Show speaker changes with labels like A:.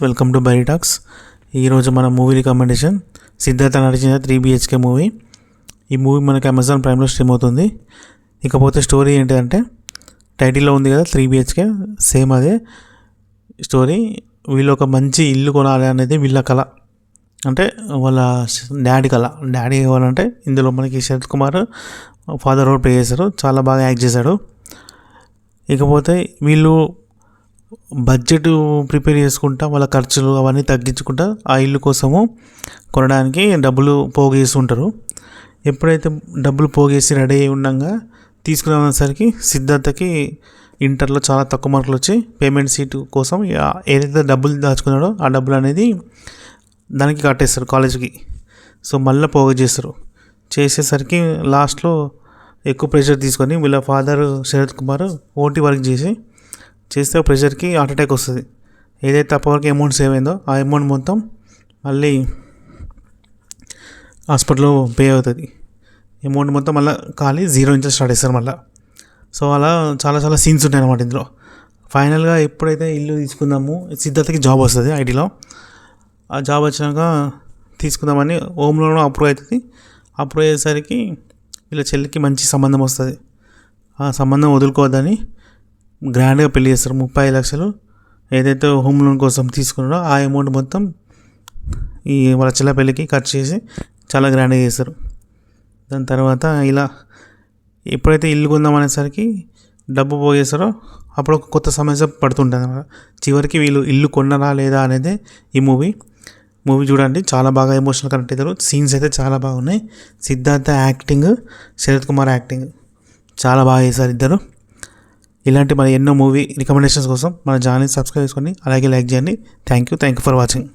A: Welcome to బైరీ talks. ఈరోజు మన movie recommendation Siddhartha నటించిన 3BHK మూవీ. ఈ మూవీ మనకి అమెజాన్ ప్రైమ్లో స్ట్రీమ్ అవుతుంది. ఇకపోతే స్టోరీ ఏంటిదంటే టైటిల్లో ఉంది కదా 3BHK, సేమ్ అదే స్టోరీ. వీళ్ళు ఒక మంచి ఇల్లు కొనాలి అనేది వీళ్ళ కళ, అంటే వాళ్ళ డాడీ కళ. డాడీ కావాలంటే ఇందులో మనకి Sarath Kumar father role play చేశారు, చాలా బాగా యాక్ట్ చేశాడు. ఇకపోతే వీళ్ళు బడ్జెట్ ప్రిపేర్ చేసుకుంటా వాళ్ళ ఖర్చులు అవన్నీ తగ్గించుకుంటా ఆ ఇల్లు కోసము కొనడానికి డబ్బులు పోగేస్తుంటారు. ఎప్పుడైతే డబ్బులు పోగేసి రెడీ అయి ఉండగా తీసుకునేసరికి సిద్ధార్థకి ఇంటర్లో చాలా తక్కువ మార్కులు వచ్చి పేమెంట్ సీటు కోసం ఏదైతే డబ్బులు దాచుకున్నాడో ఆ డబ్బులు అనేది దానికి కట్టేస్తారు కాలేజీకి. సో మళ్ళీ పోగు చేస్తారు. చేసేసరికి లాస్ట్లో ఎక్కువ ప్రెషర్ తీసుకొని వీళ్ళ father Sarath Kumar OT work చేస్తే ప్రెషర్కి హార్ట్ అటాక్ వస్తుంది. ఏదైతే అప్పటివరకు అమౌంట్ సేవ్ అయిందో ఆ అమౌంట్ మొత్తం మళ్ళీ హాస్పిటల్లో పే అవుతుంది. అమౌంట్ మొత్తం మళ్ళీ ఖాళీ జీరో నుంచి స్టార్ట్ చేస్తారు మళ్ళీ. సో అలా చాలా చాలా సీన్స్ ఉంటాయి అన్నమాట ఇందులో. ఫైనల్గా ఎప్పుడైతే ఇల్లు తీసుకుందాము సిద్ధార్థకి జాబ్ వస్తుంది ఐటీలో. ఆ జాబ్ వచ్చినాక తీసుకుందామని హోమ్ లోన్ అప్రూవ్ అవుతుంది. అప్రూవ్ అయ్యేసరికి వీళ్ళ చెల్లికి మంచి సంబంధం వస్తుంది. ఆ సంబంధం వదులుకోవద్దని గ్రాండ్గా పెళ్లి చేస్తారు. 30 లక్షలు ఏదైతే హోమ్ లోన్ కోసం తీసుకున్నారో ఆ అమౌంట్ మొత్తం ఈ వాళ్ళ చెల్ల పెళ్ళికి ఖర్చు చేసి చాలా గ్రాండ్గా చేస్తారు. దాని తర్వాత ఇలా ఎప్పుడైతే ఇల్లు కొందాం అనేసరికి డబ్బు పోగేస్తారో అప్పుడు ఒక కొత్త సమస్య పడుతుంటుంది అన్నమాట. చివరికి వీళ్ళు ఇల్లు కొన్నారా లేదా అనేది ఈ మూవీ చూడండి. చాలా బాగా ఎమోషనల్ కనెక్ట్ అవుతారు. సీన్స్ అయితే చాలా బాగున్నాయి. సిద్ధార్థ యాక్టింగ్, శరత్ కుమార్ యాక్టింగ్ చాలా బాగా చేశారు ఇద్దరు. ఇలాంటి మన ఎన్నో మూవీ రికమెండేషన్స్ కోసం మన ఛానల్ని సబ్స్క్రైబ్ చేసుకొని అలాగే లైక్ చేయండి. Thank you for watching.